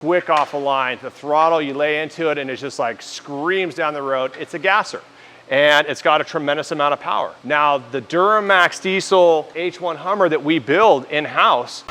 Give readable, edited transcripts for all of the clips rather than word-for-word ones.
quick off the line. The throttle, you lay into it and it just like screams down the road. It's a gasser. And it's got a tremendous amount of power. Now, the Duramax diesel H1 Hummer that we build in-house,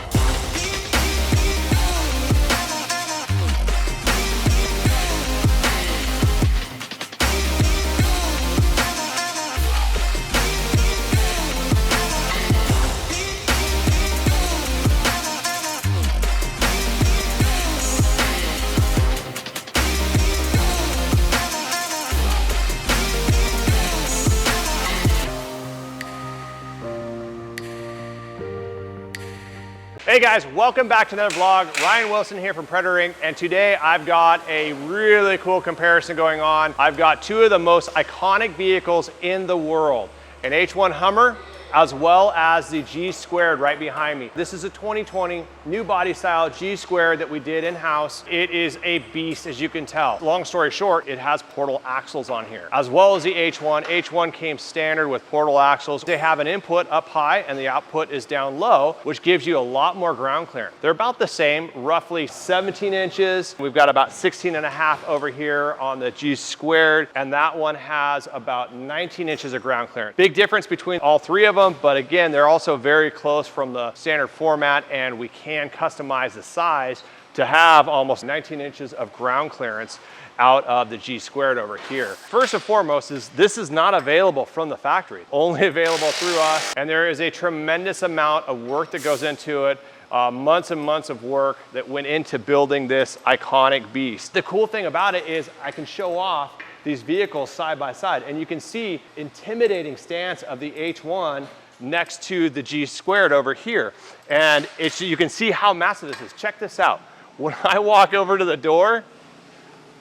Hey guys, welcome back to another vlog. Ryan Wilson here from Predator Inc. And today I've got a really cool comparison going on. I've got two of the most iconic vehicles in the world, an H1 Hummer as well as the G² right behind me. This is a 2020 new body style G² that we did in-house. It is a beast, as you can tell. Long story short, it has portal axles on here, as well as the H1. H1 came standard with portal axles. They have an input up high and the output is down low, which gives you a lot more ground clearance. They're about the same, roughly 17 inches. We've got about 16.5 over here on the G², and that one has about 19 inches of ground clearance. Big difference between all three of them, but again, they're also very close from the standard format, and we can customize the size to have almost 19 inches of ground clearance out of the G² over here. First and foremost is this is not available from the factory, only available through us, and there is a tremendous amount of work that goes into it. Months and months of work that went into building this iconic beast. The cool thing about it is I can show off these vehicles side by side, and you can see intimidating stance of the H1 next to the G² over here. And you can see how massive this is. Check this out. When I walk over to the door,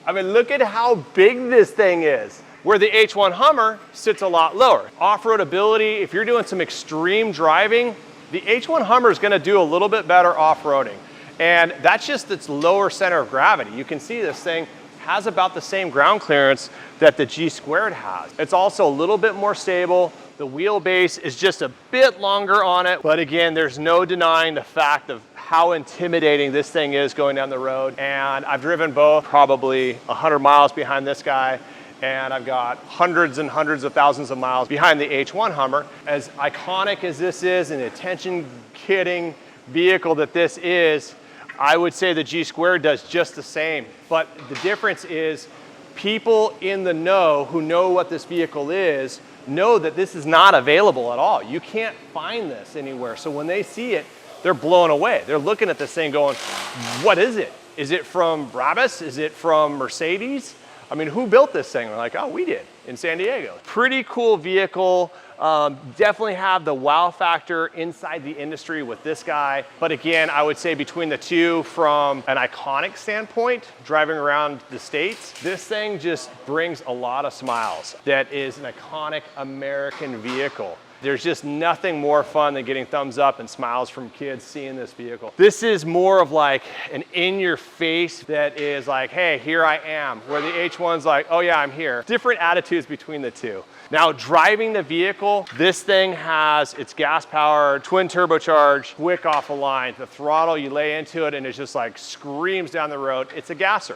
I mean, look at how big this thing is. Where the H1 Hummer sits a lot lower. Off-road ability, if you're doing some extreme driving, the H1 Hummer is gonna do a little bit better off-roading. And that's just its lower center of gravity. You can see this thing has about the same ground clearance that the G² has. It's also a little bit more stable. The wheelbase is just a bit longer on it, but again, there's no denying the fact of how intimidating this thing is going down the road. And I've driven both, probably 100 miles behind this guy, and I've got hundreds and hundreds of thousands of miles behind the H1 Hummer. As iconic as this is, an attention-getting vehicle that this is, I would say the G² does just the same. But the difference is people in the know who know what this vehicle is know that this is not available at all. You can't find this anywhere. So when they see it, they're blown away. They're looking at this thing going, what is it? Is it from Brabus? Is it from Mercedes? I mean, who built this thing? We're like, oh, we did in San Diego. Pretty cool vehicle. Definitely have the wow factor inside the industry with this guy. But again, I would say between the two, from an iconic standpoint, driving around the States, this thing just brings a lot of smiles. That is an iconic American vehicle. There's just nothing more fun than getting thumbs up and smiles from kids seeing this vehicle. This is more of like an in-your-face that is like, hey, here I am. Where the H1's like, oh yeah, I'm here. Different attitudes between the two. Now, driving the vehicle, this thing has its gas-powered, twin turbocharged, quick off the line. The throttle, you lay into it and it just like screams down the road. It's a gasser.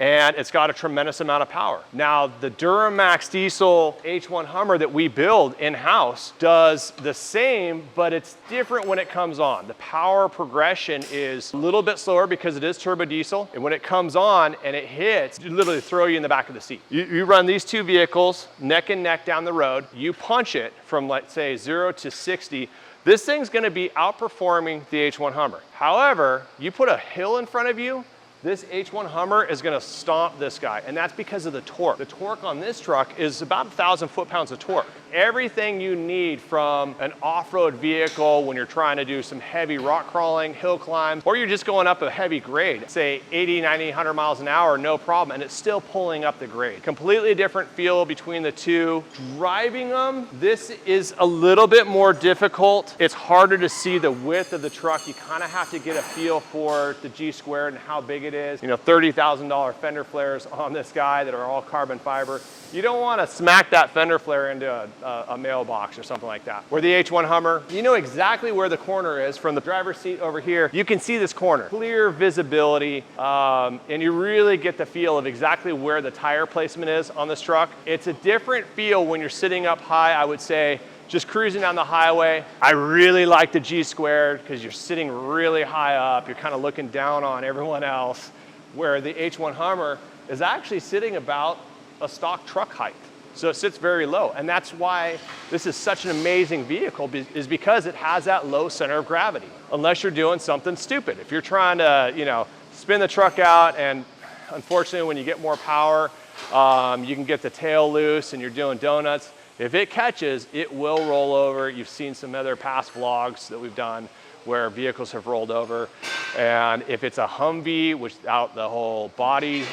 And it's got a tremendous amount of power. Now, the Duramax diesel H1 Hummer that we build in-house does the same, but it's different when it comes on. The power progression is a little bit slower because it is turbo diesel. And when it comes on and it hits, you literally throw you in the back of the seat. You run these two vehicles neck and neck down the road. You punch it from, let's say, 0 to 60. This thing's gonna be outperforming the H1 Hummer. However, you put a hill in front of you, this H1 Hummer is gonna stomp this guy, and that's because of the torque. The torque on this truck is about 1,000 foot-pounds of torque. Everything you need from an off-road vehicle when you're trying to do some heavy rock crawling, hill climbs, or you're just going up a heavy grade, say 80, 90, 100 miles an hour, no problem, and it's still pulling up the grade. Completely different feel between the two. Driving them, this is a little bit more difficult. It's harder to see the width of the truck. You kind of have to get a feel for the G² and how big it it is. You know, $30,000 fender flares on this guy that are all carbon fiber. You don't want to smack that fender flare into a mailbox or something like that. Where the H1 Hummer, you know exactly where the corner is from the driver's seat over here. You can see this corner, clear visibility, and you really get the feel of exactly where the tire placement is on this truck. It's a different feel when you're sitting up high, I would say, just cruising down the highway. I really like the G² because you're sitting really high up. You're kind of looking down on everyone else, where the H1 Hummer is actually sitting about a stock truck height. So it sits very low. And that's why this is such an amazing vehicle, is because it has that low center of gravity. Unless you're doing something stupid. If you're trying to, you know, spin the truck out, and unfortunately when you get more power, you can get the tail loose and you're doing donuts. If it catches, it will roll over. You've seen some other past vlogs that we've done where vehicles have rolled over. And if it's a Humvee without the whole body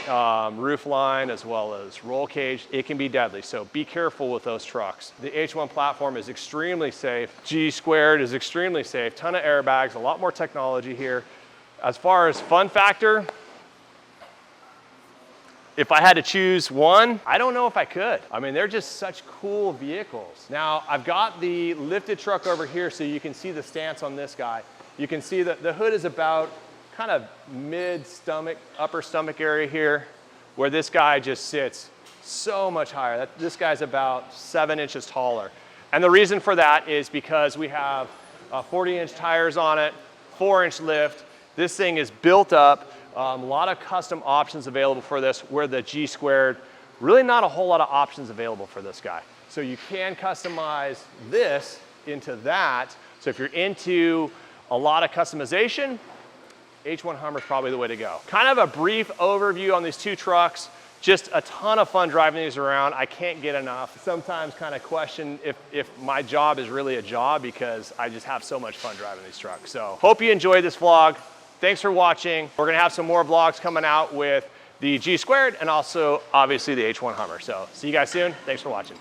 roof line as well as roll cage, it can be deadly. So be careful with those trucks. The H1 platform is extremely safe. G² is extremely safe. Ton of airbags, a lot more technology here. As far as fun factor, if I had to choose one, I don't know if I could. I mean, they're just such cool vehicles. Now, I've got the lifted truck over here so you can see the stance on this guy. You can see that the hood is about kind of mid-stomach, upper stomach area here, where this guy just sits so much higher. This guy's about 7 inches taller. And the reason for that is because we have 40-inch tires on it, 4-inch lift. This thing is built up. A lot of custom options available for this, where the G², really not a whole lot of options available for this guy. So you can customize this into that. So if you're into a lot of customization, H1 Hummer is probably the way to go. Kind of a brief overview on these two trucks. Just a ton of fun driving these around. I can't get enough. Sometimes kind of question if my job is really a job, because I just have so much fun driving these trucks. So hope you enjoyed this vlog. Thanks for watching. We're gonna have some more vlogs coming out with the G² and also obviously the H1 Hummer. So see you guys soon. Thanks for watching.